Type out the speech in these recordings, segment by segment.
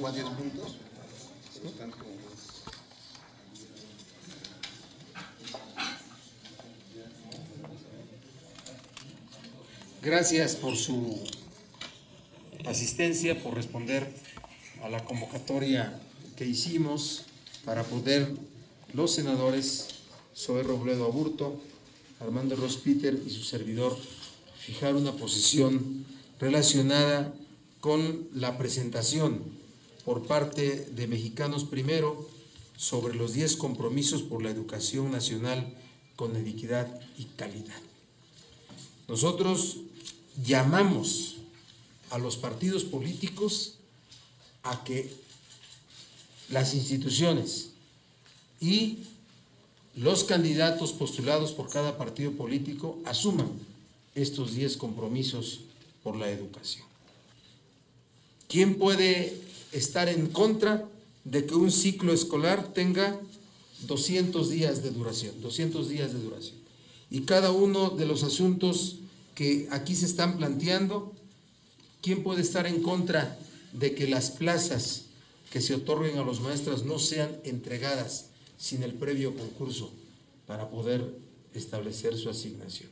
a 10 puntos. Gracias por su asistencia, por responder a la convocatoria que hicimos para poder los senadores Zoé Robledo Aburto, Armando Rospiter y su servidor fijar una posición relacionada con la presentación por parte de Mexicanos Primero sobre los 10 compromisos por la educación nacional con equidad y calidad. Nosotros llamamos a los partidos políticos a que las instituciones y los candidatos postulados por cada partido político asuman estos 10 compromisos por la educación. ¿Quién puede estar en contra de que un ciclo escolar tenga 200 días de duración? Y cada uno de los asuntos que aquí se están planteando, ¿quién puede estar en contra de que las plazas que se otorguen a los maestros no sean entregadas sin el previo concurso para poder establecer su asignación?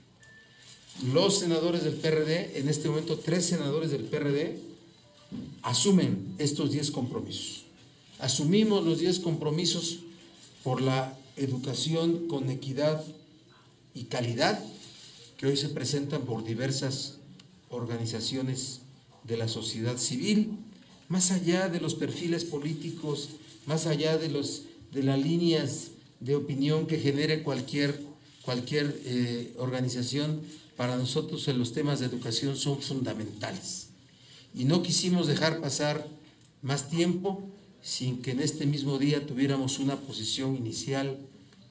Los senadores del PRD, en este momento 3 senadores del PRD, asumen estos 10 compromisos. Asumimos los 10 compromisos por la educación con equidad y calidad que hoy se presentan por diversas organizaciones de la sociedad civil, más allá de los perfiles políticos, más allá de las líneas de opinión que genere cualquier organización. Para nosotros los temas de educación son fundamentales y no quisimos dejar pasar más tiempo sin que en este mismo día tuviéramos una posición inicial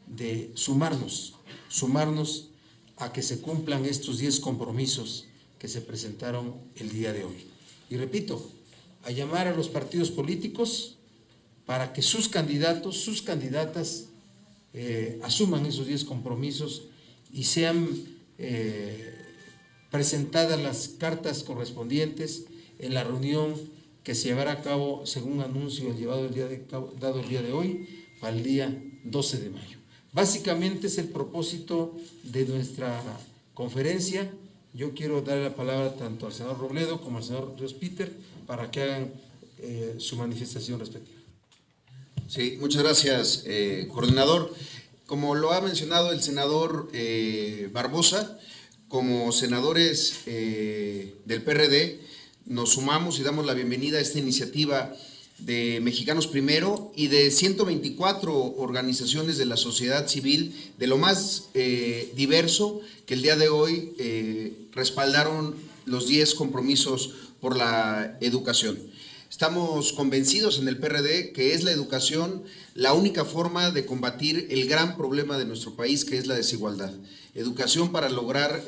de sumarnos a que se cumplan estos 10 compromisos que se presentaron el día de hoy. Y repito, a llamar a los partidos políticos para que sus candidatos, sus candidatas asuman esos 10 compromisos y sean presentadas las cartas correspondientes en la reunión que se llevará a cabo, según anuncio dado el día de hoy, para el día 12 de mayo. Básicamente es el propósito de nuestra conferencia. Yo quiero dar la palabra tanto al senador Robledo como al senador Rospiter para que hagan su manifestación respectiva. Sí, muchas gracias, coordinador. Como lo ha mencionado el senador Barbosa, como senadores del PRD, nos sumamos y damos la bienvenida a esta iniciativa de Mexicanos Primero y de 124 organizaciones de la sociedad civil, de lo más diverso, que el día de hoy respaldaron los 10 compromisos por la educación. Estamos convencidos en el PRD que es la educación la única forma de combatir el gran problema de nuestro país, que es la desigualdad. Educación para lograr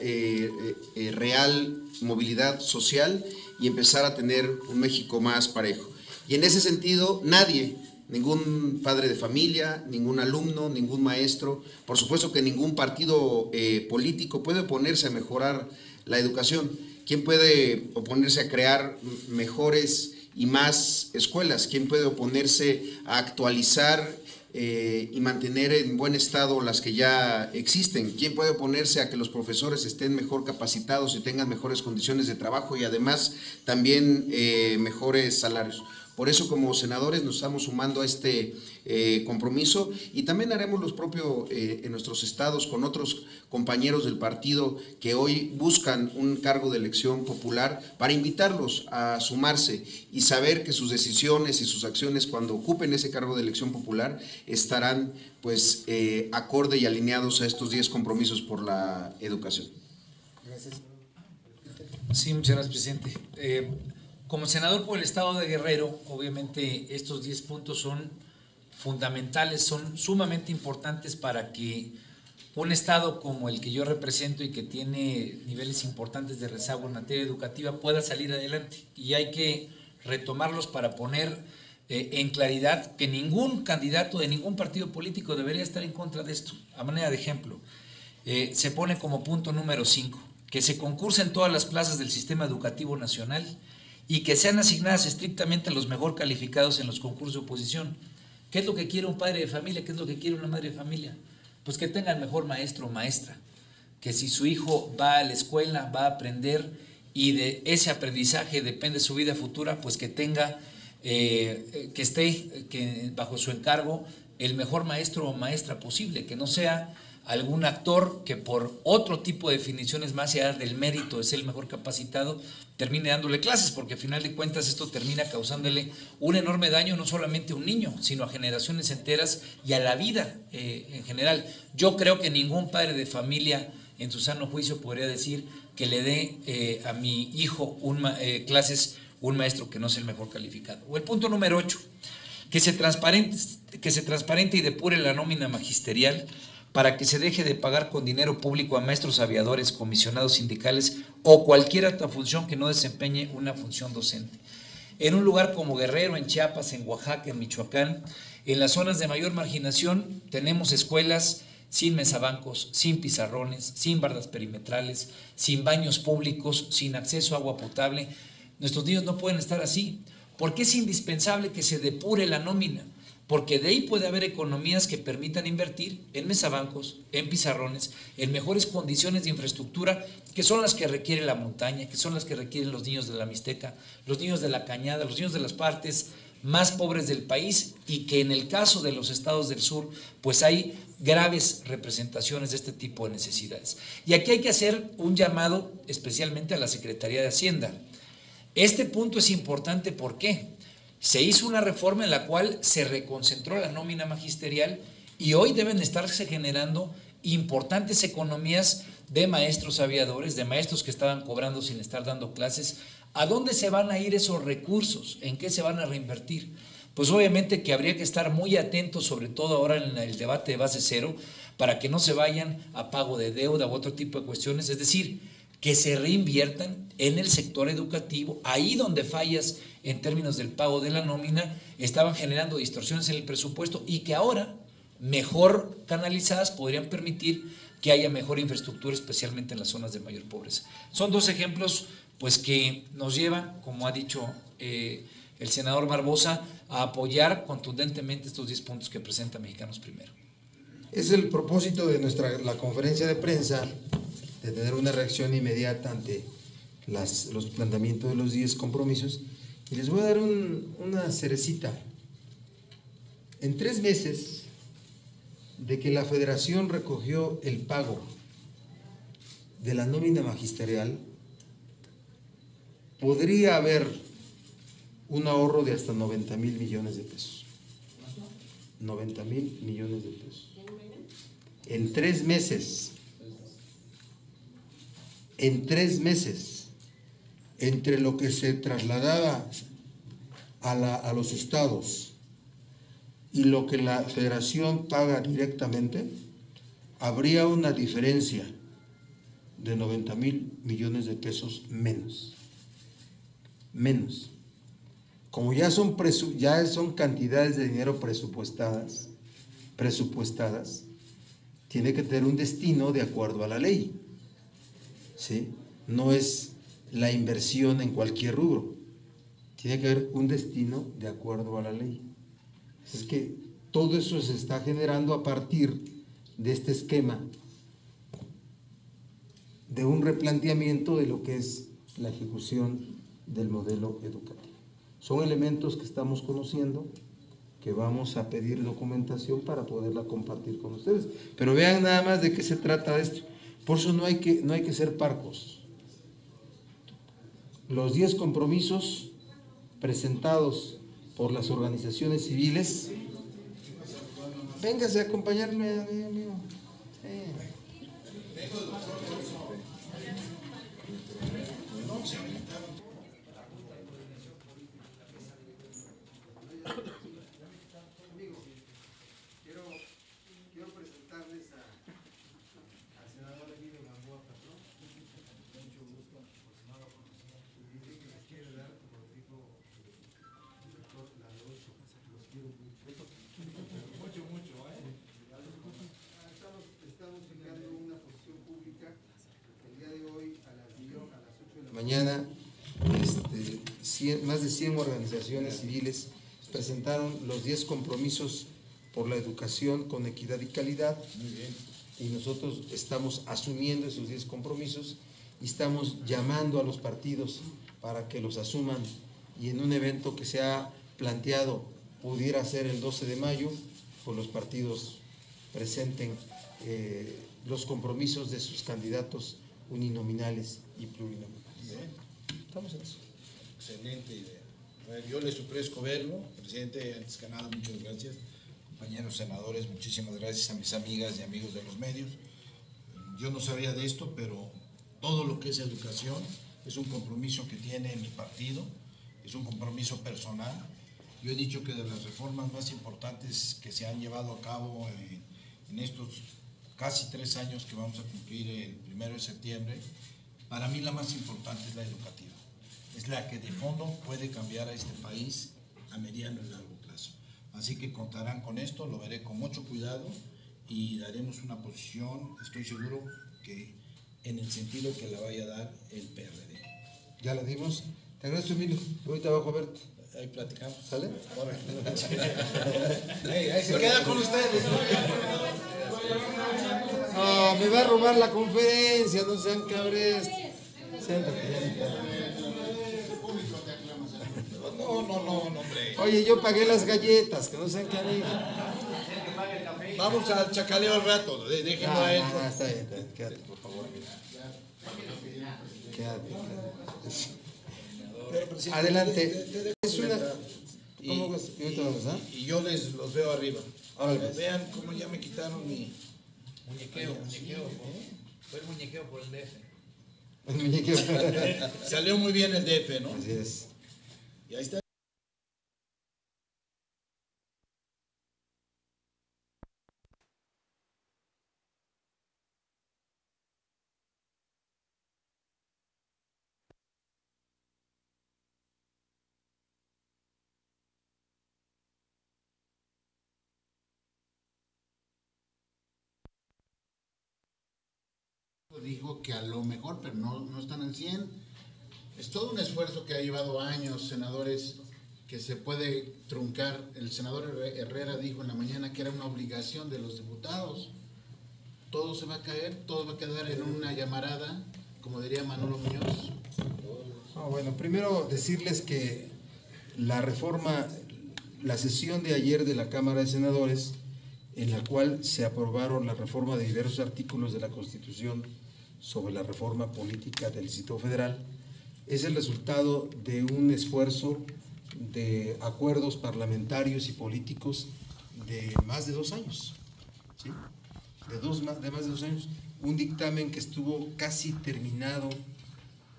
real movilidad social y empezar a tener un México más parejo. Y en ese sentido, nadie, ningún padre de familia, ningún alumno, ningún maestro, por supuesto que ningún partido político puede oponerse a mejorar la educación. ¿Quién puede oponerse a crear mejores y más escuelas? ¿Quién puede oponerse a actualizar y mantener en buen estado las que ya existen? ¿Quién puede oponerse a que los profesores estén mejor capacitados y tengan mejores condiciones de trabajo y además también mejores salarios? Por eso, como senadores, nos estamos sumando a este compromiso y también haremos los propios en nuestros estados con otros compañeros del partido que hoy buscan un cargo de elección popular para invitarlos a sumarse y saber que sus decisiones y sus acciones cuando ocupen ese cargo de elección popular estarán pues acorde y alineados a estos 10 compromisos por la educación. Gracias. Sí, muchas gracias, presidente. Como senador por el estado de Guerrero, obviamente estos 10 puntos son fundamentales, son sumamente importantes para que un estado como el que yo represento y que tiene niveles importantes de rezago en materia educativa pueda salir adelante. Y hay que retomarlos para poner en claridad que ningún candidato de ningún partido político debería estar en contra de esto. A manera de ejemplo, se pone como punto número 5, que se concursen todas las plazas del sistema educativo nacional y que sean asignadas estrictamente a los mejor calificados en los concursos de oposición. ¿Qué es lo que quiere un padre de familia? ¿Qué es lo que quiere una madre de familia? Pues que tenga el mejor maestro o maestra, que si su hijo va a la escuela, va a aprender y de ese aprendizaje depende su vida futura, pues que tenga, que esté bajo su encargo el mejor maestro o maestra posible, que no sea algún actor que por otro tipo de definiciones más allá del mérito de ser el mejor capacitado, termine dándole clases, porque al final de cuentas esto termina causándole un enorme daño no solamente a un niño, sino a generaciones enteras y a la vida en general. Yo creo que ningún padre de familia en su sano juicio podría decir que le dé a mi hijo clases un maestro que no es el mejor calificado. O el punto número 8, que se transparente y depure la nómina magisterial para que se deje de pagar con dinero público a maestros aviadores, comisionados sindicales o cualquier otra función que no desempeñe una función docente. En un lugar como Guerrero, en Chiapas, en Oaxaca, en Michoacán, en las zonas de mayor marginación, tenemos escuelas sin mesabancos, sin pizarrones, sin bardas perimetrales, sin baños públicos, sin acceso a agua potable. Nuestros niños no pueden estar así. ¿Por qué es indispensable que se depure la nómina? Porque de ahí puede haber economías que permitan invertir en mesabancos, en pizarrones, en mejores condiciones de infraestructura, que son las que requiere la montaña, que son las que requieren los niños de la Mixteca, los niños de la Cañada, los niños de las partes más pobres del país, y que en el caso de los estados del sur, pues hay graves representaciones de este tipo de necesidades. Y aquí hay que hacer un llamado especialmente a la Secretaría de Hacienda. Este punto es importante, ¿por qué? Se hizo una reforma en la cual se reconcentró la nómina magisterial y hoy deben estarse generando importantes economías de maestros aviadores, de maestros que estaban cobrando sin estar dando clases. ¿A dónde se van a ir esos recursos? ¿En qué se van a reinvertir? Pues obviamente que habría que estar muy atentos, sobre todo ahora en el debate de base cero, para que no se vayan a pago de deuda u otro tipo de cuestiones, es decir, que se reinviertan en el sector educativo, ahí donde fallas en términos del pago de la nómina estaban generando distorsiones en el presupuesto y que ahora, mejor canalizadas, podrían permitir que haya mejor infraestructura, especialmente en las zonas de mayor pobreza. Son dos ejemplos pues que nos llevan, como ha dicho el senador Barbosa, a apoyar contundentemente estos 10 puntos que presenta Mexicanos Primero. Es el propósito de la conferencia de prensa, de tener una reacción inmediata ante los planteamientos de los 10 compromisos. Y les voy a dar una cerecita. En 3 meses de que la Federación recogió el pago de la nómina magisterial, podría haber un ahorro de hasta 90,000 millones de pesos. 90,000 millones de pesos. En 3 meses. En 3 meses. Entre lo que se trasladaba a los estados y lo que la Federación paga directamente, habría una diferencia de 90,000 millones de pesos menos. Menos. Como ya son cantidades de dinero presupuestadas, tiene que tener un destino de acuerdo a la ley, ¿sí? No es la inversión en cualquier rubro, tiene que haber un destino de acuerdo a la ley. Es que todo eso se está generando a partir de este esquema, de un replanteamiento de lo que es la ejecución del modelo educativo. Son elementos que estamos conociendo, que vamos a pedir documentación para poderla compartir con ustedes. Pero vean nada más de qué se trata esto. Por eso no hay que ser parcos. Los 10 compromisos presentados por las organizaciones civiles. Véngase a acompañarme, amigo. Quiero presentarles al senador Emilio Gamboa Patrón. Mucho gusto, por si no lo conocía. Y dice que les quiere dar, como dijo el doctor, la de 8. Los quiero mucho. Mucho, Estamos fijando una posición pública el día de hoy a las 8 de la mañana. más de 100 organizaciones civiles presentaron los 10 compromisos por la educación con equidad y calidad. Muy bien. Y nosotros estamos asumiendo esos 10 compromisos y estamos llamando a los partidos para que los asuman, y en un evento que se ha planteado pudiera ser el 12 de mayo, pues los partidos presenten los compromisos de sus candidatos uninominales y plurinominales. Bien. Estamos en eso. Excelente idea. Bueno, yo les ofrezco verlo, presidente. Antes que nada, muchas gracias. Compañeros senadores, muchísimas gracias a mis amigas y amigos de los medios. Yo no sabía de esto, pero todo lo que es educación es un compromiso que tiene mi partido, es un compromiso personal. Yo he dicho que de las reformas más importantes que se han llevado a cabo en estos casi 3 años que vamos a cumplir el 1 de septiembre, para mí la más importante es la educativa. Es la que de fondo puede cambiar a este país a mediano y largo plazo. Así que contarán con esto, lo veré con mucho cuidado y daremos una posición, estoy seguro que en el sentido que la vaya a dar el PRD. Ya la dimos. Te agradezco, Emilio. Ahorita abajo a verte. Ahí platicamos. ¿Sale? Ahí se queda con ustedes. No, me va a robar la conferencia, no sean cabres. No, hombre. Oye, yo pagué las galletas, que no sean cabres. Vamos al chacaleo al rato, déjenlo a él. Está bien, quédate, por favor. Quédate. Pero, presidente, Adelante. Es una... ¿Cómo ves? Y yo los veo arriba. Órale, pues. Vean cómo ya me quitaron mi... Muñequeo. Fue el muñequeo por el DF. El muñequeo. Salió muy bien el DF, ¿no? Así es. Y ahí está. Dijo que a lo mejor, pero no están al 100. Es todo un esfuerzo que ha llevado años, senadores, que se puede truncar. El senador Herrera dijo en la mañana que era una obligación de los diputados. Todo se va a caer, todo va a quedar en una llamarada, como diría Manolo Muñoz. Bueno, primero decirles que la reforma, la sesión de ayer de la Cámara de Senadores, en la cual se aprobaron la reforma de diversos artículos de la Constitución sobre la reforma política del Distrito Federal, es el resultado de un esfuerzo de acuerdos parlamentarios y políticos de más de 2 años, ¿sí? De más de 2 años, un dictamen que estuvo casi terminado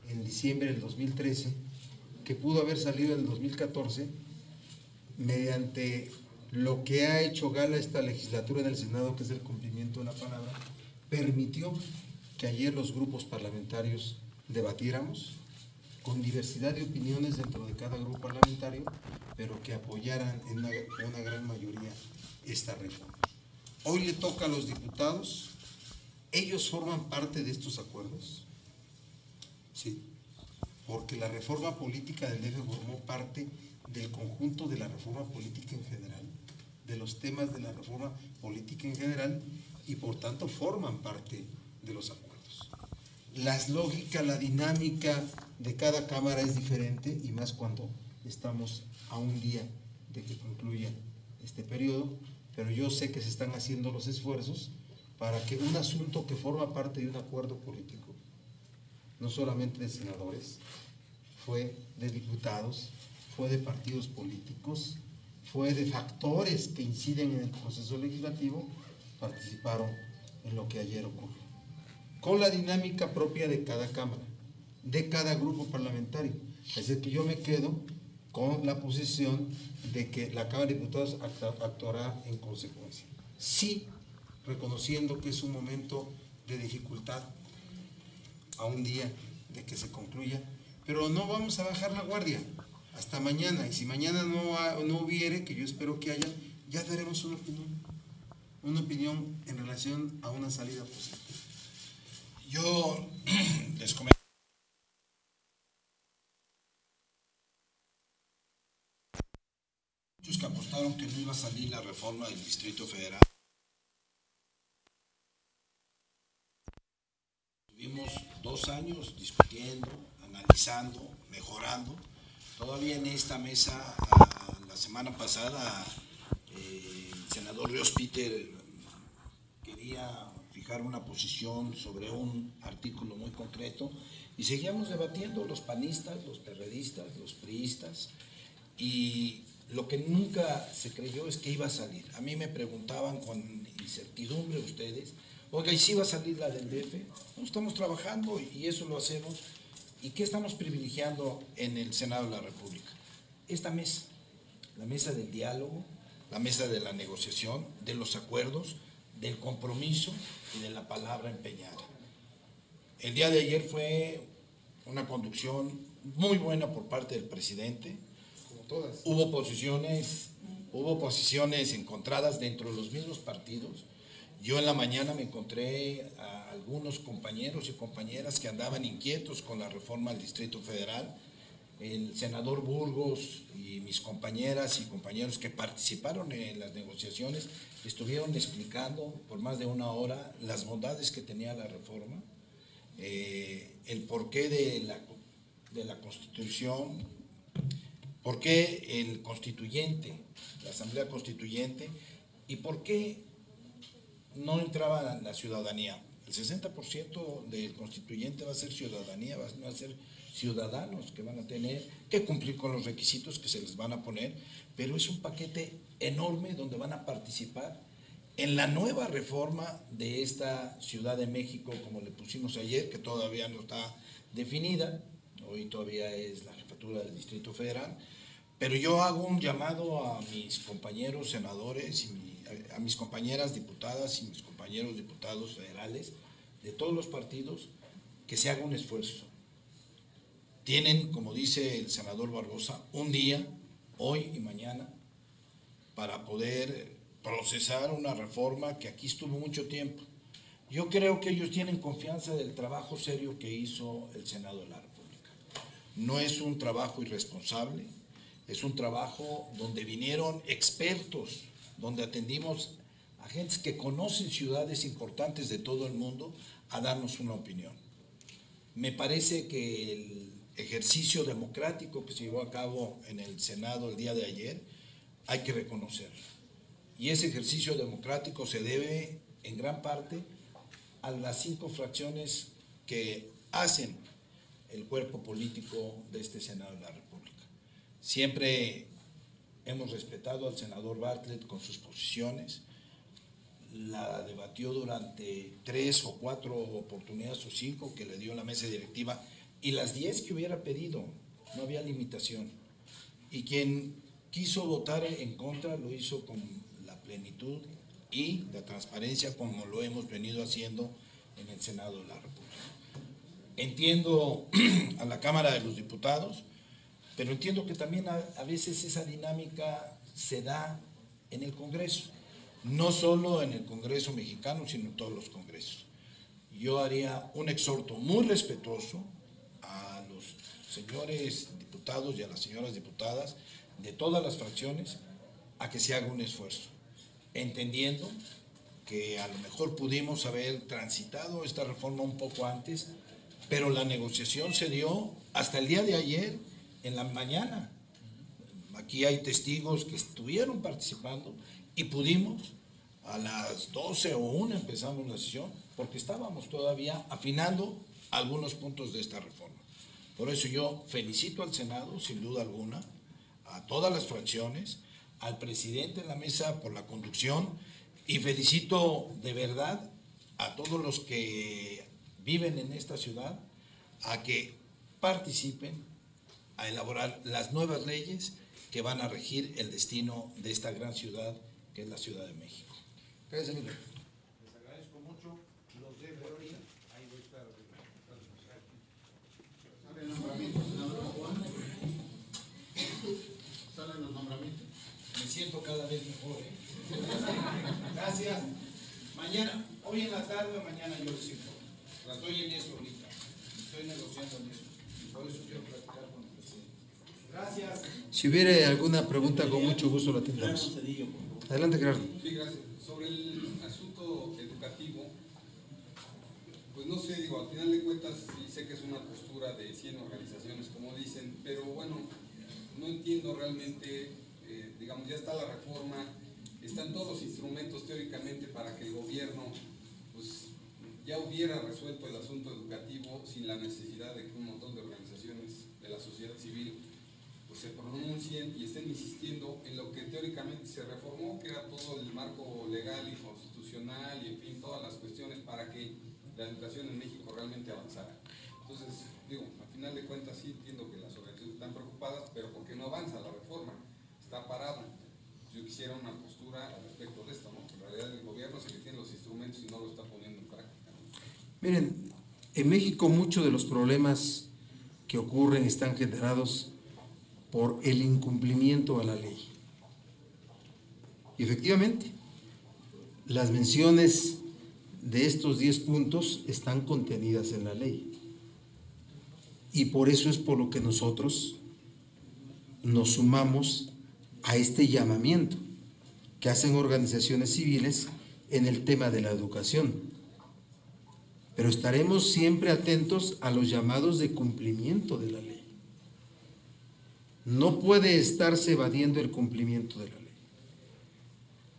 en diciembre del 2013, que pudo haber salido en el 2014, mediante lo que ha hecho gala esta legislatura en el Senado, que es el cumplimiento de la palabra, permitió que ayer los grupos parlamentarios debatiéramos con diversidad de opiniones dentro de cada grupo parlamentario, pero que apoyaran en una gran mayoría esta reforma. Hoy le toca a los diputados, ellos forman parte de estos acuerdos, sí, porque la reforma política del DF formó parte del conjunto de la reforma política en general, de los temas de la reforma política en general, y por tanto forman parte de los acuerdos. Las lógicas, la dinámica de cada cámara es diferente, y más cuando estamos a un día de que concluya este periodo, pero yo sé que se están haciendo los esfuerzos para que un asunto que forma parte de un acuerdo político, no solamente de senadores, fue de diputados, fue de partidos políticos, fue de factores que inciden en el proceso legislativo, participaron en lo que ayer ocurrió, con la dinámica propia de cada cámara, de cada grupo parlamentario. Es decir, que yo me quedo con la posición de que la Cámara de Diputados actuará en consecuencia. Sí, reconociendo que es un momento de dificultad a un día de que se concluya, pero no vamos a bajar la guardia hasta mañana, y si mañana no hubiere, que yo espero que haya, ya daremos una opinión en relación a una salida posible. Yo les comento. preguntaron que no iba a salir la reforma del Distrito Federal. Tuvimos 2 años discutiendo, analizando, mejorando. Todavía en esta mesa, la semana pasada, el senador Ríos Peter quería fijar una posición sobre un artículo muy concreto y seguíamos debatiendo los panistas, los perredistas, los priistas, y lo que nunca se creyó es que iba a salir. A mí me preguntaban con incertidumbre ustedes, oiga, ¿y si va a salir la del DF? No, estamos trabajando y eso lo hacemos. ¿Y qué estamos privilegiando en el Senado de la República? Esta mesa, la mesa del diálogo, la mesa de la negociación, de los acuerdos, del compromiso y de la palabra empeñada. El día de ayer fue una conducción muy buena por parte del presidente. Como todas. Hubo posiciones encontradas dentro de los mismos partidos. Yo en la mañana me encontré a algunos compañeros y compañeras que andaban inquietos con la reforma del Distrito Federal. El senador Burgos y mis compañeras y compañeros que participaron en las negociaciones estuvieron explicando por más de 1 hora las bondades que tenía la reforma, el porqué de la Constitución, por qué el constituyente, la Asamblea Constituyente, y por qué no entraba la ciudadanía. El 60% del constituyente va a ser ciudadanía, van a ser ciudadanos que van a tener que cumplir con los requisitos que se les van a poner, pero es un paquete enorme donde van a participar en la nueva reforma de esta Ciudad de México, como le pusimos ayer, que todavía no está definida, hoy todavía es la jefatura del Distrito Federal, pero yo hago un llamado a mis compañeros senadores y a mis compañeras diputadas y mis compañeros diputados federales de todos los partidos, que se haga un esfuerzo. Tienen, como dice el senador Barbosa, un día, hoy y mañana, para poder procesar una reforma que aquí estuvo mucho tiempo. Yo creo que ellos tienen confianza del trabajo serio que hizo el Senado de la República. No es un trabajo irresponsable, es un trabajo donde vinieron expertos, donde atendimos a gente que conocen ciudades importantes de todo el mundo a darnos una opinión. Me parece que el ejercicio democrático que se llevó a cabo en el Senado el día de ayer hay que reconocerlo. Y ese ejercicio democrático se debe en gran parte a las 5 fracciones que hacen el cuerpo político de este Senado de la República. Siempre hemos respetado al senador Bartlett con sus posiciones, la debatió durante 3 o 4 oportunidades o 5 que le dio la mesa directiva y las 10 que hubiera pedido, no había limitación. Y quien quiso votar en contra lo hizo con la plenitud y la transparencia como lo hemos venido haciendo en el Senado de la República. Entiendo a la Cámara de los Diputados, pero entiendo que también a veces esa dinámica se da en el Congreso, no solo en el Congreso mexicano, sino en todos los congresos. Yo haría un exhorto muy respetuoso a los señores diputados y a las señoras diputadas de todas las fracciones a que se haga un esfuerzo, entendiendo que a lo mejor pudimos haber transitado esta reforma un poco antes, pero la negociación se dio hasta el día de ayer en la mañana. Aquí hay testigos que estuvieron participando y pudimos, a las 12 o 1 empezamos la sesión, porque estábamos todavía afinando algunos puntos de esta reforma. Por eso yo felicito al Senado, sin duda alguna, a todas las fracciones, al presidente de la mesa por la conducción y felicito de verdad a todos los que viven en esta ciudad a que participen a elaborar las nuevas leyes que van a regir el destino de esta gran ciudad que es la Ciudad de México. Gracias, Emilio. Les agradezco mucho, los de Gloria, ahí voy a estar. ¿Salen los nombramientos, senador Juan? ¿Salen los nombramientos? Me siento cada vez mejor. Gracias. Mañana, hoy en la tarde o mañana yo les informo. Estoy en eso ahorita. Estoy negociando en eso. Por eso quiero platicar con el presidente. Si hubiera alguna pregunta, con mucho gusto la tendremos. Adelante, Gerardo. Sí, gracias. Sobre el asunto educativo, pues no sé, digo, al final de cuentas sí sé que es una postura de 100 organizaciones, como dicen, pero bueno, no entiendo realmente, digamos, ya está la reforma, están todos los instrumentos teóricamente para que el gobierno pues ya hubiera resuelto el asunto educativo sin la necesidad de que un montón de organizaciones de la sociedad civil pues se pronuncien y estén insistiendo en lo que teóricamente se reformó, que era todo el marco legal y constitucional y en fin, todas las cuestiones para que la educación en México realmente avanzara. Entonces, digo, al final de cuentas sí entiendo que las organizaciones están preocupadas, pero porque no avanza la reforma, está parada. Yo quisiera una postura al respecto de esto, ¿no? En realidad el gobierno es el que tiene los instrumentos y no lo está poniendo en práctica, ¿no? Miren, en México muchos de los problemas que ocurren están generados por el incumplimiento a la ley. Y efectivamente, las menciones de estos 10 puntos están contenidas en la ley. Y por eso es por lo que nosotros nos sumamos a este llamamiento que hacen organizaciones civiles en el tema de la educación. Pero estaremos siempre atentos a los llamados de cumplimiento de la ley. No puede estarse evadiendo el cumplimiento de la ley.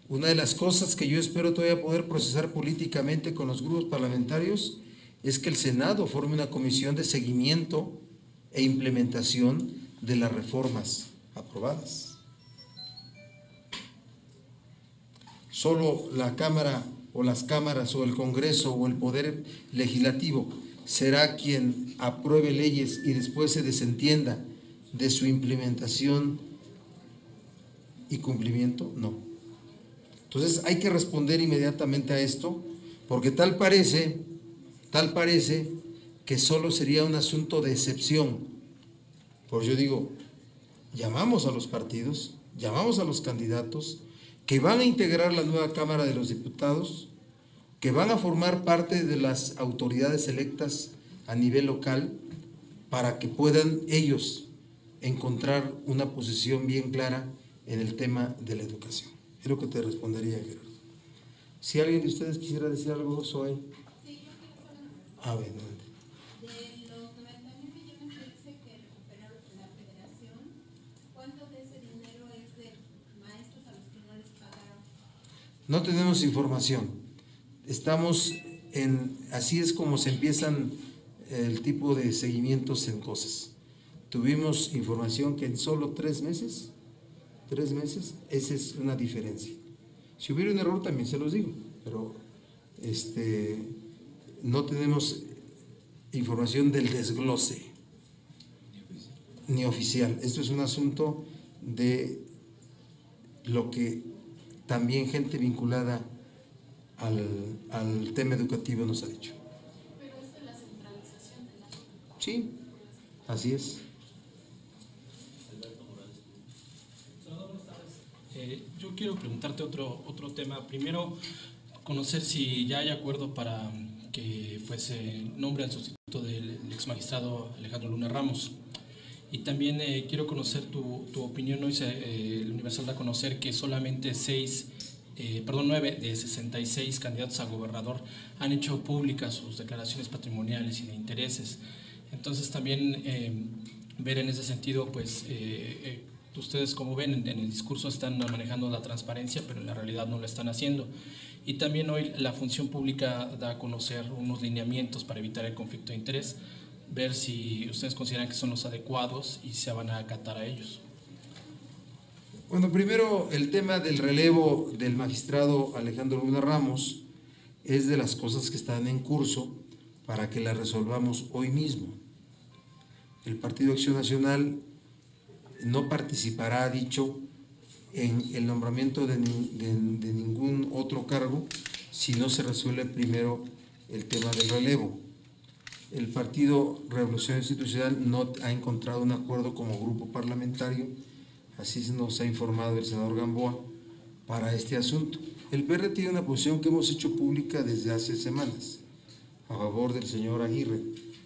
Una de las cosas que yo espero todavía poder procesar políticamente con los grupos parlamentarios es que el Senado forme una comisión de seguimiento e implementación de las reformas aprobadas. Solo la Cámara o las cámaras o el Congreso o el Poder Legislativo será quien apruebe leyes y después se desentienda de su implementación y cumplimiento. No. Entonces hay que responder inmediatamente a esto, porque tal parece que solo sería un asunto de excepción. Por yo digo, llamamos a los partidos, llamamos a los candidatos que van a integrar la nueva Cámara de los Diputados, que van a formar parte de las autoridades electas a nivel local, para que puedan ellos encontrar una posición bien clara en el tema de la educación. Es lo que te respondería, Gerardo. Si alguien de ustedes quisiera decir algo, Zoe. Sí, yo quiero saber. A ver, adelante. De los 90,000 millones que dice que recuperó la federación, ¿cuánto de ese dinero es de maestros a los que no les pagaron? No tenemos información. Estamos en, así es como se empiezan el tipo de seguimientos en cosas. Tuvimos información que en solo 3 meses, esa es una diferencia. Si hubiera un error también se los digo, pero no tenemos información del desglose, ni oficial. Esto es un asunto de lo que también gente vinculada al tema educativo nos ha dicho. Pero es de la centralización de la... Sí, así es. Yo quiero preguntarte otro tema. Primero, conocer si ya hay acuerdo para que pues, nombre al sustituto del ex magistrado Alejandro Luna Ramos. Y también quiero conocer tu opinión. Hoy el Universal da a conocer que solamente 9 de 66 candidatos a gobernador han hecho públicas sus declaraciones patrimoniales y de intereses. Entonces también ver en ese sentido, pues ustedes como ven en el discurso están manejando la transparencia, pero en la realidad no lo están haciendo. Y también hoy la función pública da a conocer unos lineamientos para evitar el conflicto de interés, ver si ustedes consideran que son los adecuados y se van a acatar a ellos. Bueno, primero el tema del relevo del magistrado Alejandro Luna Ramos es de las cosas que están en curso para que las resolvamos hoy mismo. El Partido Acción Nacional no participará, ha dicho, en el nombramiento de ningún otro cargo si no se resuelve primero el tema del relevo. El Partido Revolución Institucional no ha encontrado un acuerdo como grupo parlamentario, así nos ha informado el senador Gamboa, para este asunto. El PR tiene una posición que hemos hecho pública desde hace semanas, a favor del señor Aguirre,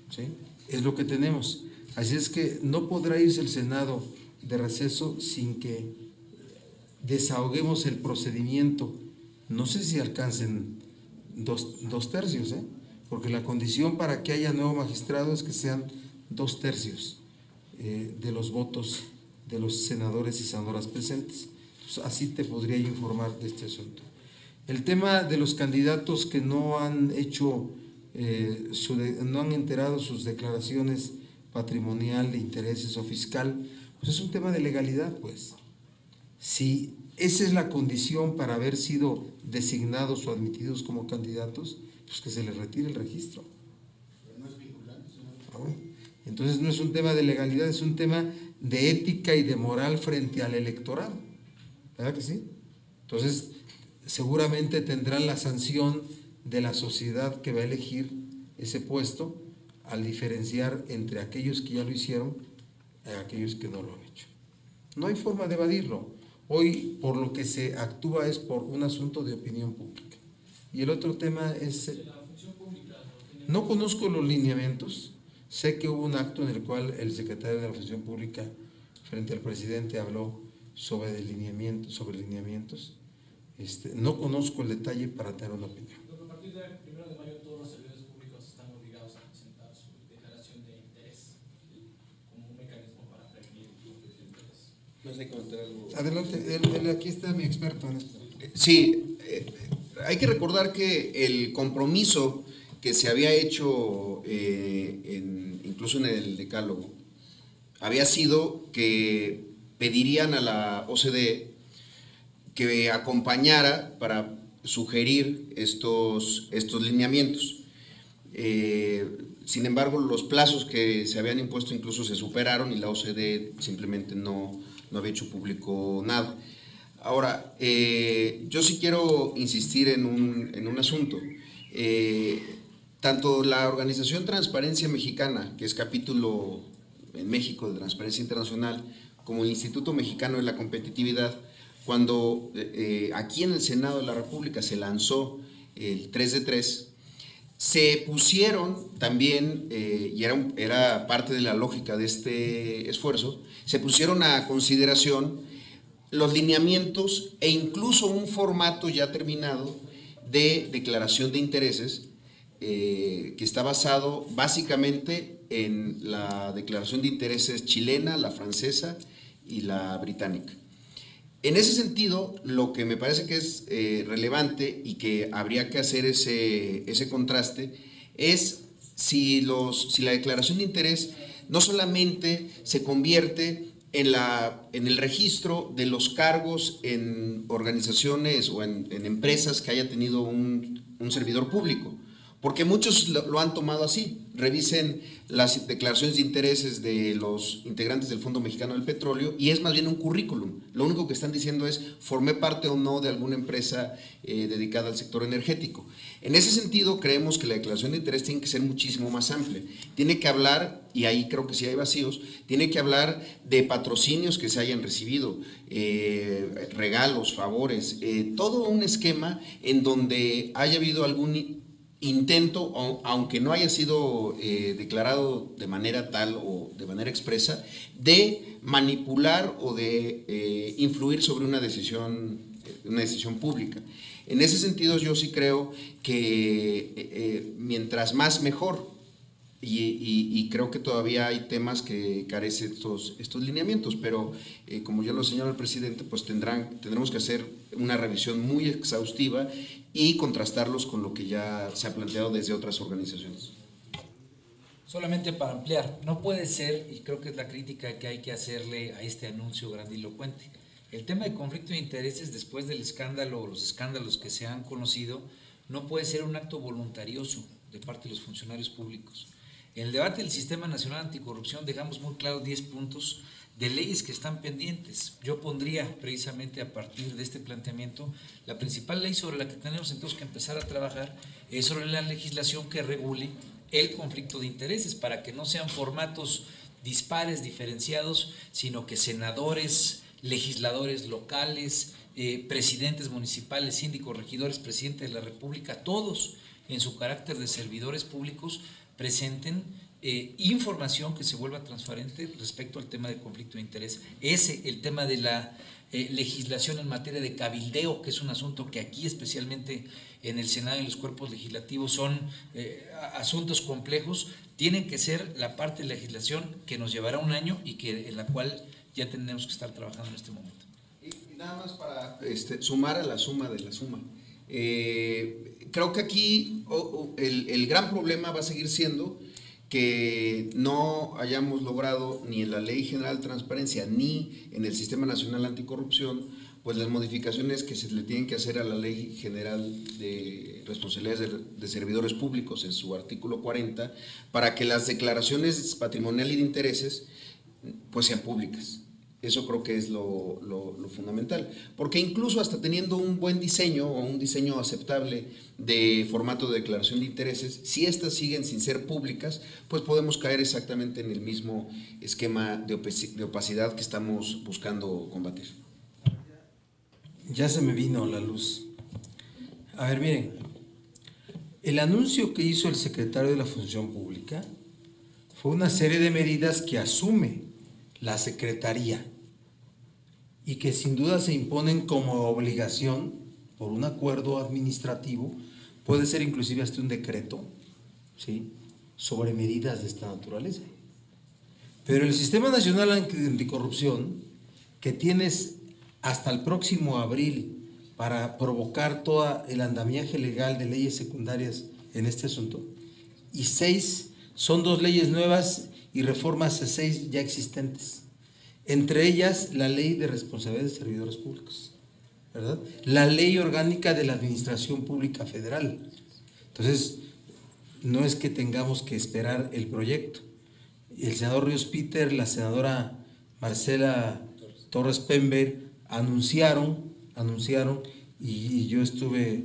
¿sí? Es lo que tenemos. Así es que no podrá irse el Senado de receso sin que desahoguemos el procedimiento. No sé si alcancen dos tercios, porque la condición para que haya nuevo magistrado es que sean 2/3 de los votos de los senadores y senadoras presentes. Entonces, así te podría informar de este asunto. El tema de los candidatos que no han hecho, no han enterado sus declaraciones patrimonial, de intereses o fiscal, pues es un tema de legalidad, pues. Si esa es la condición para haber sido designados o admitidos como candidatos, pues que se les retire el registro. Pero no es vinculante, señor. Bueno, entonces no es un tema de legalidad, es un tema de ética y de moral frente al electorado, ¿verdad que sí? Entonces seguramente tendrán la sanción de la sociedad que va a elegir ese puesto al diferenciar entre aquellos que ya lo hicieron y aquellos que no lo han hecho. No hay forma de evadirlo. Hoy por lo que se actúa es por un asunto de opinión pública. Y el otro tema es… No conozco los lineamientos, sé que hubo un acto en el cual el secretario de la Función Pública frente al presidente habló sobre lineamientos. No conozco el detalle para tener una opinión. A partir del 1 de mayo todos los servidores públicos están obligados a presentar su declaración de interés como un mecanismo para prevenir el conflicto de interés. ¿No sé comentar algo? Adelante, aquí está mi experto en esto. Sí, hay que recordar que el compromiso que se había hecho incluso en el decálogo había sido que pedirían a la OCDE que acompañara para sugerir estos lineamientos. Sin embargo, los plazos que se habían impuesto incluso se superaron y la OCDE simplemente no había hecho público nada. Ahora, yo sí quiero insistir en un asunto. Tanto la Organización Transparencia Mexicana, que es capítulo en México de Transparencia Internacional, como el Instituto Mexicano de la Competitividad, cuando aquí en el Senado de la República se lanzó el 3 de 3, se pusieron también, y era parte de la lógica de este esfuerzo, se pusieron a consideración los lineamientos e incluso un formato ya terminado de declaración de intereses que está basado básicamente en la declaración de intereses chilena, la francesa y la británica. En ese sentido, lo que me parece que es relevante y que habría que hacer ese contraste es si la declaración de interés no solamente se convierte en el registro de los cargos en organizaciones o en empresas que haya tenido un servidor público, porque muchos lo han tomado así. Revisen las declaraciones de intereses de los integrantes del Fondo Mexicano del Petróleo y es más bien un currículum. Lo único que están diciendo es formé parte o no de alguna empresa dedicada al sector energético. En ese sentido, creemos que la declaración de interés tiene que ser muchísimo más amplia. Tiene que hablar, y ahí creo que sí hay vacíos, tiene que hablar de patrocinios que se hayan recibido, regalos, favores, todo un esquema en donde haya habido algún intento, aunque no haya sido declarado de manera tal o de manera expresa, de manipular o de influir sobre una decisión pública. En ese sentido, yo sí creo que mientras más mejor, y creo que todavía hay temas que carecen estos lineamientos, pero como ya lo señaló el presidente, pues tendremos que hacer una revisión muy exhaustiva y contrastarlos con lo que ya se ha planteado desde otras organizaciones. Solamente para ampliar, no puede ser, y creo que es la crítica que hay que hacerle a este anuncio grandilocuente, el tema de conflicto de intereses después del escándalo o los escándalos que se han conocido no puede ser un acto voluntarioso de parte de los funcionarios públicos. En el debate del Sistema Nacional Anticorrupción dejamos muy claros 10 puntos de leyes que están pendientes. Yo pondría precisamente a partir de este planteamiento la principal ley sobre la que tenemos entonces que empezar a trabajar es sobre la legislación que regule el conflicto de intereses para que no sean formatos dispares, diferenciados, sino que senadores, legisladores locales, presidentes municipales, síndicos, regidores, presidente de la República, todos en su carácter de servidores públicos presenten información que se vuelva transparente respecto al tema de conflicto de interés. El tema de la legislación en materia de cabildeo, que es un asunto que aquí especialmente en el Senado y en los cuerpos legislativos son asuntos complejos, tienen que ser la parte de legislación que nos llevará un año y en la cual ya tenemos que estar trabajando en este momento. Y nada más para sumar a la suma de la suma. Creo que aquí el gran problema va a seguir siendo que no hayamos logrado ni en la Ley General de Transparencia ni en el Sistema Nacional Anticorrupción, pues las modificaciones que se le tienen que hacer a la Ley General de Responsabilidades de Servidores Públicos en su artículo 40, para que las declaraciones patrimoniales y de intereses pues sean públicas. Eso creo que es lo fundamental, porque incluso hasta teniendo un buen diseño o un diseño aceptable de formato de declaración de intereses, si estas siguen sin ser públicas, pues podemos caer exactamente en el mismo esquema de opacidad que estamos buscando combatir. Ya se me vino la luz. A ver, miren, el anuncio que hizo el secretario de la Función Pública fue una serie de medidas que asume la Secretaría y que sin duda se imponen como obligación por un acuerdo administrativo, puede ser inclusive hasta un decreto, ¿sí?, sobre medidas de esta naturaleza. Pero el Sistema Nacional Anticorrupción, que tienes hasta el próximo abril para provocar todo el andamiaje legal de leyes secundarias en este asunto, y 6 son 2 leyes nuevas y reformas a 6 ya existentes, entre ellas la Ley de Responsabilidad de Servidores Públicos, ¿verdad?, la Ley Orgánica de la Administración Pública Federal. Entonces, no es que tengamos que esperar el proyecto. El senador Ríos Peter, la senadora Marcela Torres Pember anunciaron y yo estuve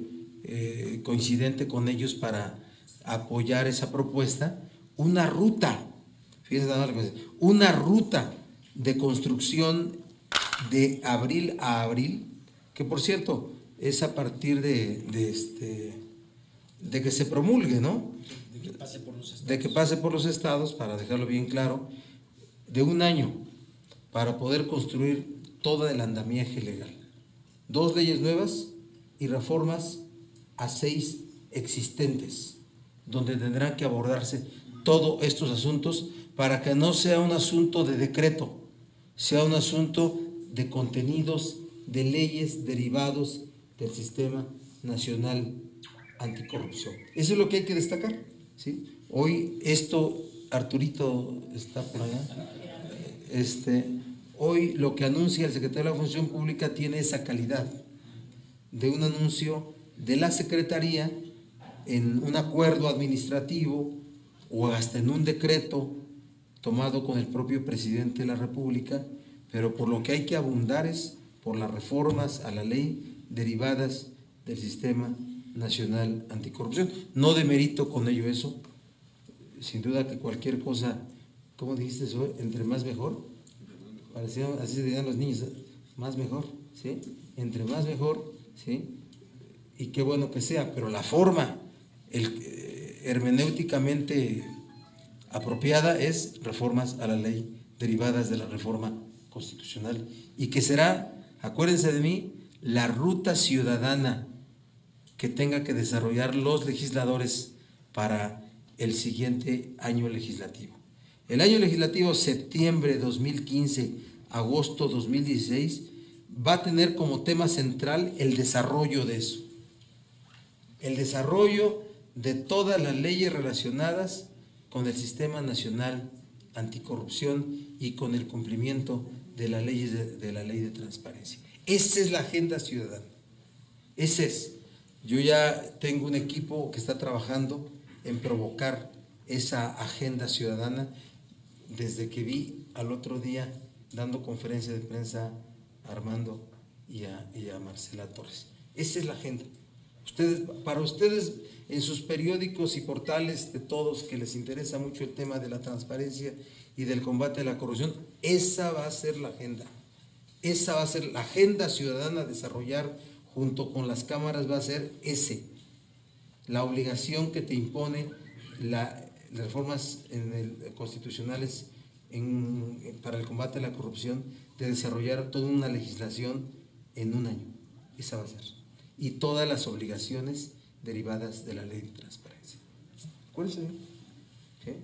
coincidente con ellos para apoyar esa propuesta, una ruta, fíjense nada más, una ruta de construcción de abril a abril, que por cierto es a partir de que se promulgue, ¿no? De que pase por los estados, para dejarlo bien claro, de un año para poder construir todo el andamiaje legal. 2 leyes nuevas y reformas a 6 existentes, donde tendrán que abordarse todos estos asuntos para que no sea un asunto de decreto, sea un asunto de contenidos, de leyes derivados del Sistema Nacional Anticorrupción. Eso es lo que hay que destacar, ¿sí? Hoy esto, Arturito está por allá, hoy lo que anuncia el secretario de la Función Pública tiene esa calidad de un anuncio de la Secretaría en un acuerdo administrativo o hasta en un decreto tomado con el propio presidente de la República, pero por lo que hay que abundar es por las reformas a la ley derivadas del Sistema Nacional Anticorrupción. No demerito con ello eso, sin duda que cualquier cosa, ¿cómo dijiste eso? Entre más mejor, parecía, así se dirían los niños, más mejor, ¿sí? Entre más mejor, ¿sí? Y qué bueno que sea, pero la forma hermenéuticamente apropiada es reformas a la ley derivadas de la reforma constitucional, y que será, acuérdense de mí, la ruta ciudadana que tenga que desarrollar los legisladores para el siguiente año legislativo. El año legislativo septiembre 2015, agosto 2016, va a tener como tema central el desarrollo de eso, el desarrollo de todas las leyes relacionadas con el Sistema Nacional Anticorrupción y con el cumplimiento de las leyes de la Ley de Transparencia. Esa es la agenda ciudadana, ese es. Yo ya tengo un equipo que está trabajando en provocar esa agenda ciudadana desde que vi al otro día dando conferencia de prensa a Armando y a Marcela Torres. Esa es la agenda. Para ustedes, en sus periódicos y portales de todos que les interesa mucho el tema de la transparencia y del combate a la corrupción, esa va a ser la agenda. Esa va a ser la agenda ciudadana a desarrollar junto con las cámaras, va a ser la obligación que te impone las reformas constitucionales para el combate a la corrupción, de desarrollar toda una legislación en un año. Esa va a ser. Y todas las obligaciones derivadas de la ley de transparencia. ¿Cuál es el? ¿Qué?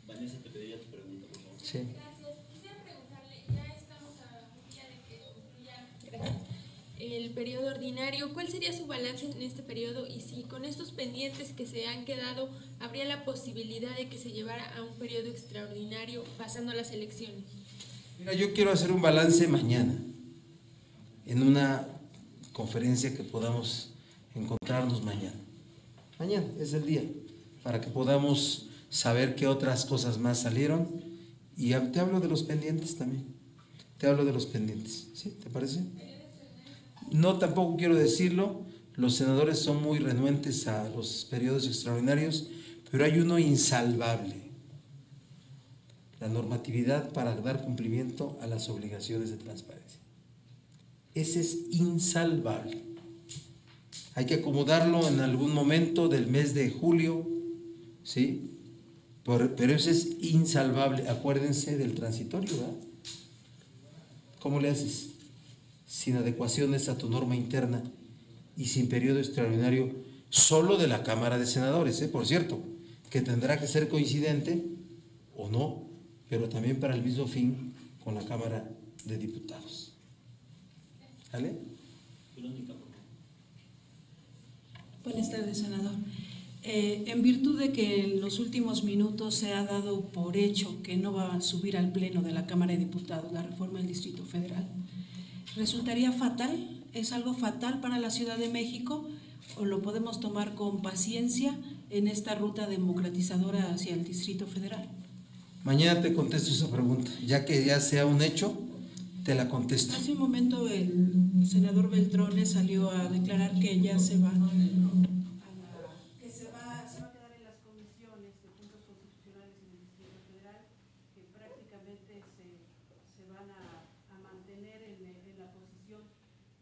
Vanessa, te pediría tu pregunta, por favor. Sí. Gracias. Quisiera preguntarle, ya estamos a un día de que concluya el periodo ordinario. ¿Cuál sería su balance en este periodo? Y si con estos pendientes que se han quedado, ¿habría la posibilidad de que se llevara a un periodo extraordinario pasando las elecciones? Mira, yo quiero hacer un balance mañana, en una conferencia que podamos encontrarnos mañana. Mañana es el día, para que podamos saber qué otras cosas más salieron. Y te hablo de los pendientes también. Te hablo de los pendientes. ¿Sí? ¿Te parece? No, tampoco quiero decirlo. Los senadores son muy renuentes a los periodos extraordinarios, pero hay uno insalvable: la normatividad para dar cumplimiento a las obligaciones de transparencia. Ese es insalvable. Hay que acomodarlo en algún momento del mes de julio, ¿sí? Pero ese es insalvable. Acuérdense del transitorio, ¿verdad? ¿Cómo le haces? Sin adecuaciones a tu norma interna y sin periodo extraordinario, solo de la Cámara de Senadores, por cierto, que tendrá que ser coincidente o no, pero también para el mismo fin con la Cámara de Diputados. ¿Vale? Buenas tardes, senador. En virtud de que en los últimos minutos se ha dado por hecho que no va a subir al Pleno de la Cámara de Diputados la reforma del Distrito Federal, ¿resultaría fatal? ¿Es algo fatal para la Ciudad de México o lo podemos tomar con paciencia en esta ruta democratizadora hacia el Distrito Federal? Mañana te contesto esa pregunta, ya que ya sea un hecho, te la contesto. Hace un momento el senador Beltrones salió a declarar que ya se va que se va a quedar en las comisiones de puntos constitucionales en el Distrito Federal, que prácticamente se van a mantener en la posición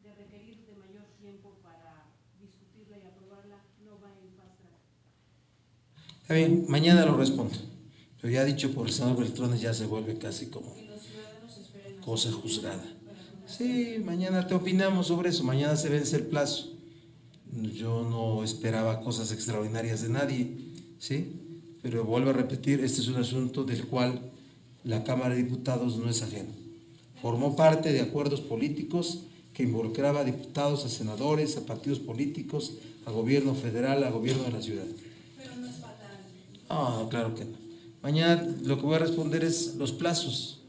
de requerir de mayor tiempo para discutirla y aprobarla, no va en fast track. Está bien, mañana lo respondo. Pero ya dicho por el senador Beltrones, ya se vuelve casi como cosa juzgada. Sí, mañana te opinamos sobre eso, mañana se vence el plazo. Yo no esperaba cosas extraordinarias de nadie, ¿sí? Pero vuelvo a repetir, este es un asunto del cual la Cámara de Diputados no es ajena. Formó parte de acuerdos políticos que involucraba a diputados, a senadores, a partidos políticos, a gobierno federal, a gobierno de la ciudad. Pero no es fatal. No, claro que no. Mañana lo que voy a responder es los plazos.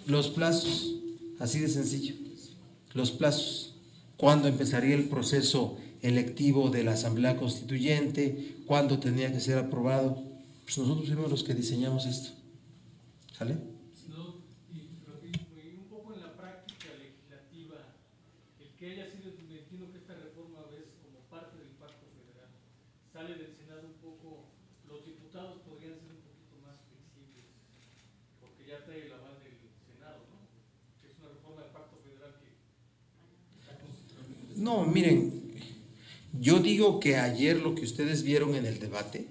Los plazos, así de sencillo. Los plazos. ¿Cuándo empezaría el proceso electivo de la Asamblea Constituyente? ¿Cuándo tenía que ser aprobado? Pues nosotros fuimos los que diseñamos esto. ¿Sale? No, y un poco en la práctica legislativa, el que haya sido, me entiendo que esta reforma es como parte del Pacto Federal, sale del Senado un poco, los diputados podrían ser un poquito más flexibles, porque ya trae el aval del Senado, ¿no? Que es una reforma del Pacto Federal que está constituyendo. No, miren, yo digo que ayer lo que ustedes vieron en el debate,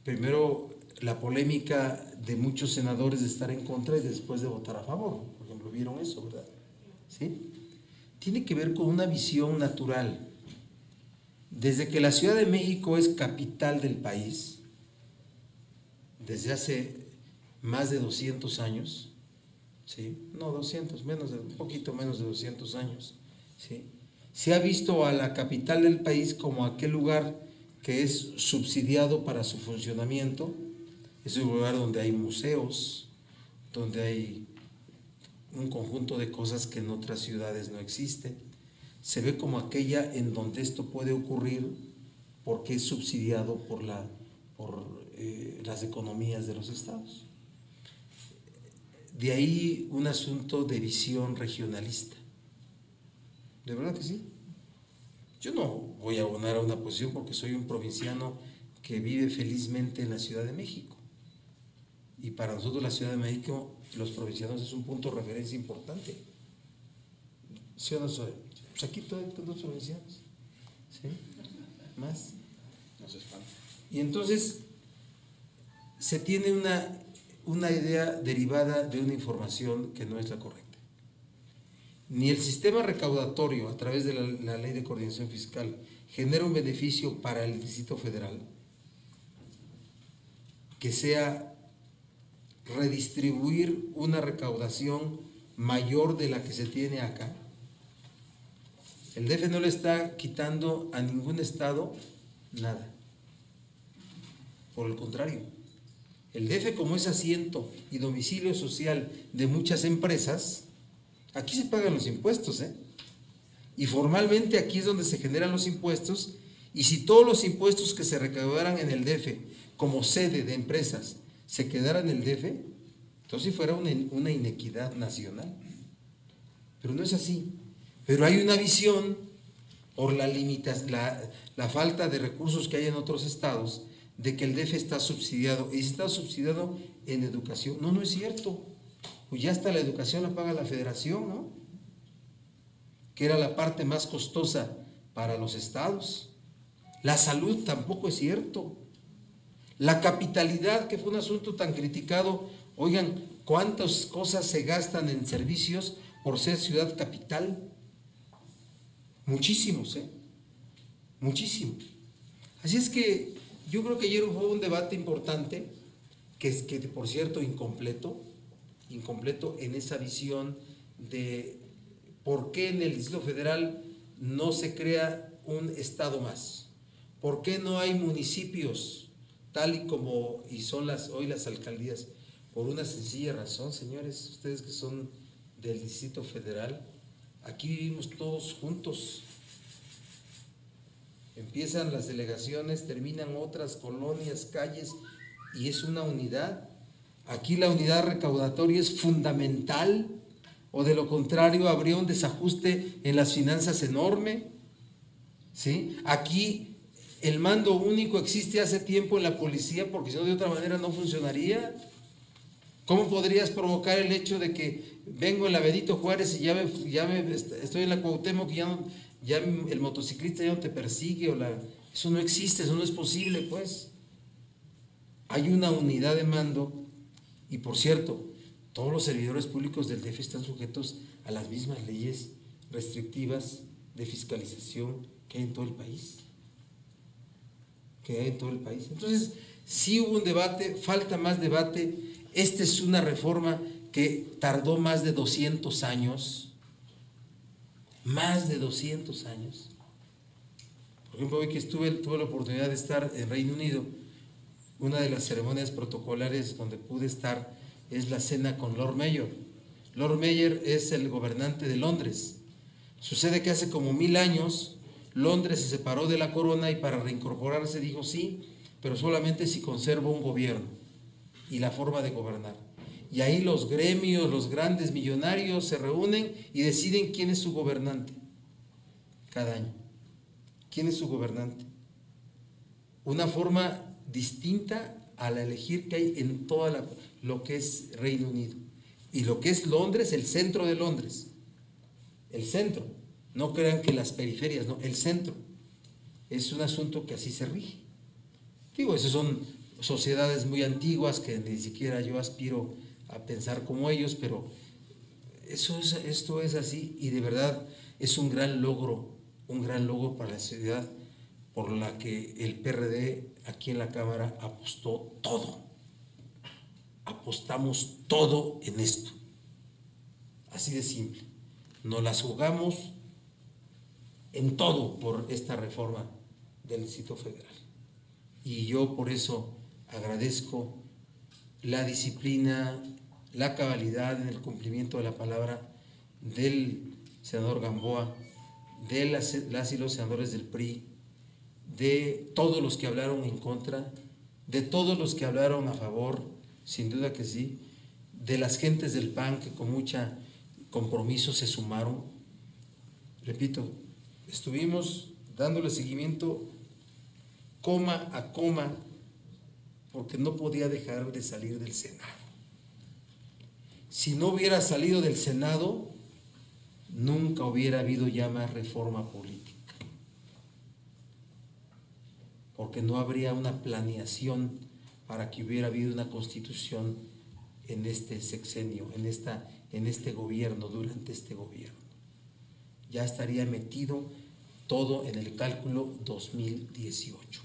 primero la polémica de muchos senadores de estar en contra y después de votar a favor, por ejemplo, vieron eso, ¿verdad? ¿Sí? Tiene que ver con una visión natural. Desde que la Ciudad de México es capital del país, desde hace más de 200 años, ¿sí? No, 200, un poquito menos de 200 años, ¿sí? Se ha visto a la capital del país como aquel lugar que es subsidiado para su funcionamiento. Es un lugar donde hay museos, donde hay un conjunto de cosas que en otras ciudades no existen. Se ve como aquella en donde esto puede ocurrir porque es subsidiado por las economías de los estados. De ahí un asunto de visión regionalista. ¿De verdad que sí? Yo no voy a abonar a una posición porque soy un provinciano que vive felizmente en la Ciudad de México. Y para nosotros la Ciudad de México, los provincianos, es un punto de referencia importante. ¿Sí o no soy? Pues aquí todos los provincianos. ¿Sí? ¿Más? No nos espanta. Y entonces se tiene una idea derivada de una información que no es la correcta. Ni el sistema recaudatorio a través de la Ley de Coordinación Fiscal genera un beneficio para el Distrito Federal que sea redistribuir una recaudación mayor de la que se tiene acá. El DF no le está quitando a ningún estado nada. Por el contrario, el DF, como es asiento y domicilio social de muchas empresas, aquí se pagan los impuestos, y formalmente aquí es donde se generan los impuestos, y si todos los impuestos que se recaudaran en el DF como sede de empresas se quedaran en el DF, entonces fuera una inequidad nacional. Pero no es así. Pero hay una visión por la falta de recursos que hay en otros estados, de que el DF está subsidiado, y está subsidiado en educación. No, no es cierto. Pues ya hasta la educación la paga la federación, ¿no? Que era la parte más costosa para los estados. La salud tampoco es cierto. La capitalidad, que fue un asunto tan criticado, oigan, ¿cuántas cosas se gastan en servicios por ser ciudad capital? Muchísimos, muchísimo. Así es que yo creo que ayer fue un debate importante, que por cierto incompleto en esa visión de por qué en el Distrito Federal no se crea un estado más, por qué no hay municipios tal y como son hoy las alcaldías. Por una sencilla razón, señores, ustedes que son del Distrito Federal, aquí vivimos todos juntos. Empiezan las delegaciones, terminan otras colonias, calles, y es una unidad. Aquí la unidad recaudatoria es fundamental, o de lo contrario habría un desajuste en las finanzas enorme, ¿sí? Aquí el mando único existe hace tiempo en la policía, porque si no de otra manera no funcionaría. ¿Cómo podrías provocar el hecho de que vengo en la Benito Juárez y estoy en la Cuauhtémoc y ya el motociclista ya no te persigue? Eso no existe, eso no es posible, pues. Hay una unidad de mando, y por cierto, todos los servidores públicos del DF están sujetos a las mismas leyes restrictivas de fiscalización que hay en todo el país. Entonces, sí hubo un debate, falta más debate. Esta es una reforma que tardó más de 200 años. Más de 200 años. Por ejemplo, hoy que tuve la oportunidad de estar en Reino Unido, una de las ceremonias protocolares donde pude estar es la cena con Lord Mayor. Lord Mayor es el gobernante de Londres. Sucede que hace como 1000 años Londres se separó de la corona y para reincorporarse dijo sí, pero solamente si conservo un gobierno y la forma de gobernar. Y ahí los gremios, los grandes millonarios se reúnen y deciden quién es su gobernante cada año. ¿Quién es su gobernante? Una forma distinta a la elegir que hay en toda lo que es Reino Unido. Y lo que es Londres, el centro de Londres. El centro. No crean que las periferias, no, el centro. Es un asunto que así se rige. Digo, esas son sociedades muy antiguas que ni siquiera yo aspiro a pensar como ellos, pero esto es así, y de verdad es un gran logro para la sociedad, por la que el PRD aquí en la Cámara apostó todo. Apostamos todo en esto. Así de simple. Nos las jugamos en todo por esta reforma del Distrito Federal. Y yo por eso agradezco la disciplina, la cabalidad en el cumplimiento de la palabra del senador Gamboa, de las y los senadores del PRI, de todos los que hablaron en contra, de todos los que hablaron a favor, sin duda que sí, de las gentes del PAN que con mucha compromiso se sumaron. Repito, estuvimos dándole seguimiento coma a coma, porque no podía dejar de salir del Senado. Si no hubiera salido del Senado, nunca hubiera habido ya más reforma política. porque no habría una planeación para que hubiera habido una constitución en este sexenio, en este gobierno, durante este gobierno. Ya estaría metido todo en el cálculo 2018.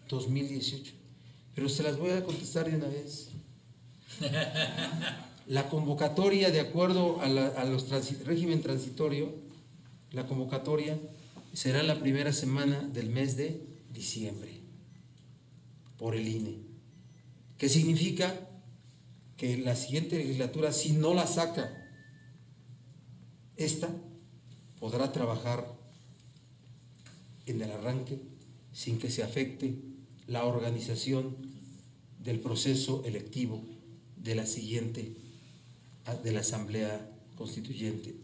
2018. Pero se las voy a contestar de una vez. La convocatoria, de acuerdo a los régimen transitorio, la convocatoria será la primera semana del mes de diciembre por el INE. ¿Qué significa? Que la siguiente legislatura, si no la saca esta, podrá trabajar en el arranque sin que se afecte la organización del proceso electivo de la siguiente, de la Asamblea Constituyente.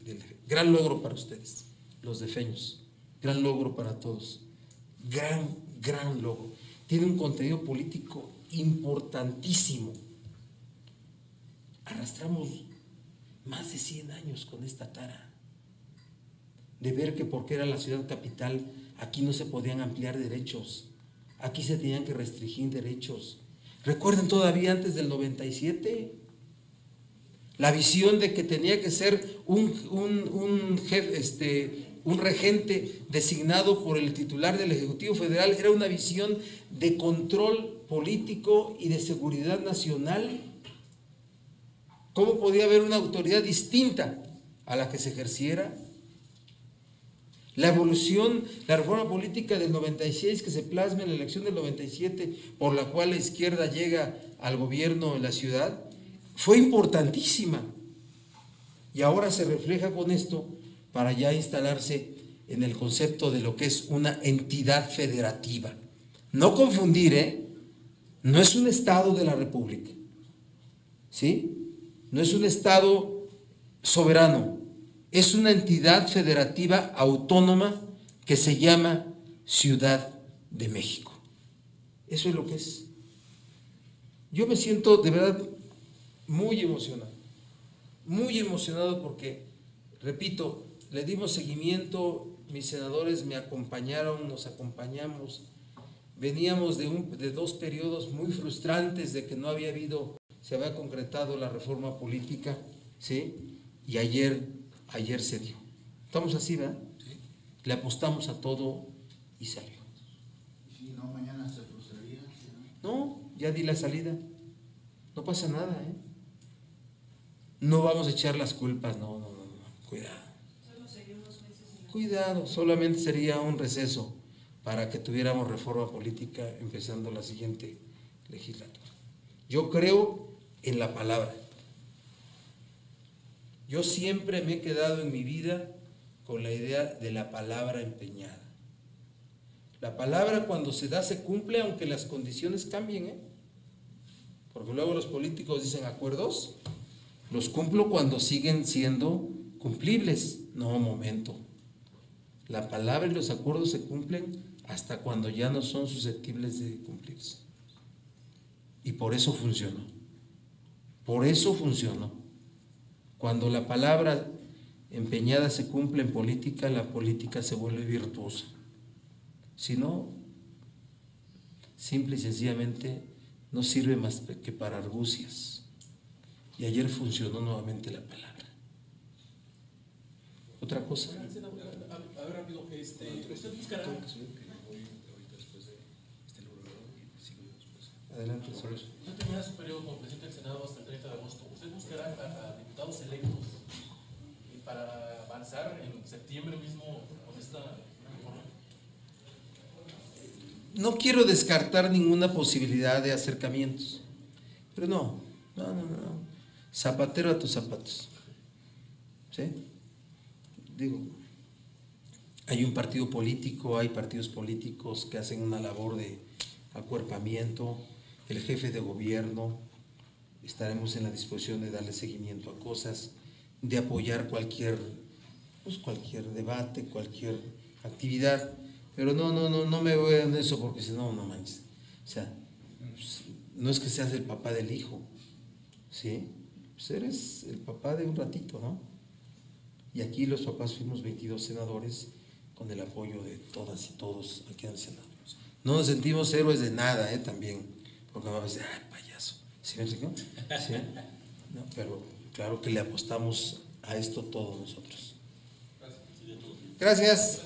Gran logro para ustedes, los defeños, gran logro para todos, gran logro. Tiene un contenido político importantísimo. Arrastramos más de 100 años con esta tara de ver que porque era la ciudad capital, aquí no se podían ampliar derechos, aquí se tenían que restringir derechos. ¿Recuerdan todavía antes del 97? La visión de que tenía que ser un regente designado por el titular del Ejecutivo Federal era una visión de control político y de seguridad nacional. ¿Cómo podía haber una autoridad distinta a la que se ejerciera? La evolución, la reforma política del 96 que se plasma en la elección del 97, por la cual la izquierda llega al gobierno en la ciudad, fue importantísima. Y ahora se refleja con esto para ya instalarse en el concepto de lo que es una entidad federativa. No confundir, no es un estado de la República, ¿sí? No es un estado soberano, es una entidad federativa autónoma que se llama Ciudad de México. Eso es lo que es. Yo me siento de verdad muy emocionado porque, repito, le dimos seguimiento, mis senadores me acompañaron, nos acompañamos, veníamos de 2 periodos muy frustrantes de que no había habido, se había concretado la reforma política, ¿sí? Y ayer se dio. Estamos así, ¿verdad? Sí. Le apostamos a todo y salió. Si no, mañana se frustraría. No, ya di la salida. No pasa nada, No vamos a echar las culpas, no, cuidado. Cuidado, solamente sería un receso para que tuviéramos reforma política empezando la siguiente legislatura. Yo creo en la palabra. Yo siempre me he quedado en mi vida con la idea de la palabra empeñada. La palabra cuando se da se cumple aunque las condiciones cambien, porque luego los políticos dicen acuerdos, los cumplo cuando siguen siendo cumplibles. No, momento. La palabra y los acuerdos se cumplen hasta cuando ya no son susceptibles de cumplirse. Y por eso funcionó. Por eso funcionó. Cuando la palabra empeñada se cumple en política, la política se vuelve virtuosa. Si no, simple y sencillamente no sirve más que para argucias. Y ayer funcionó nuevamente la palabra. ¿Otra cosa? A ver, rápido, usted buscará... Adelante, señor. Usted termina su periodo como presidente del Senado hasta el 30 de agosto. ¿Usted buscará a diputados electos para avanzar en septiembre mismo con esta reforma? No quiero descartar ninguna posibilidad de acercamientos, pero no. Zapatero a tus zapatos. ¿Sí? Digo, hay un partido político, hay partidos políticos que hacen una labor de acuerpamiento, el jefe de gobierno, estaremos en la disposición de darle seguimiento a cosas, de apoyar cualquier debate, cualquier actividad, pero no me voy en eso porque si no, no manches. O sea, no es que seas el papá del hijo, ¿sí? Pues eres el papá de un ratito, ¿no? Y aquí los papás fuimos 22 senadores con el apoyo de todas y todos aquí en el Senado. No nos sentimos héroes de nada, también, porque a veces, ay, payaso, ¿sí me explico? ¿Sí? No, pero claro que le apostamos a esto todos nosotros. Gracias.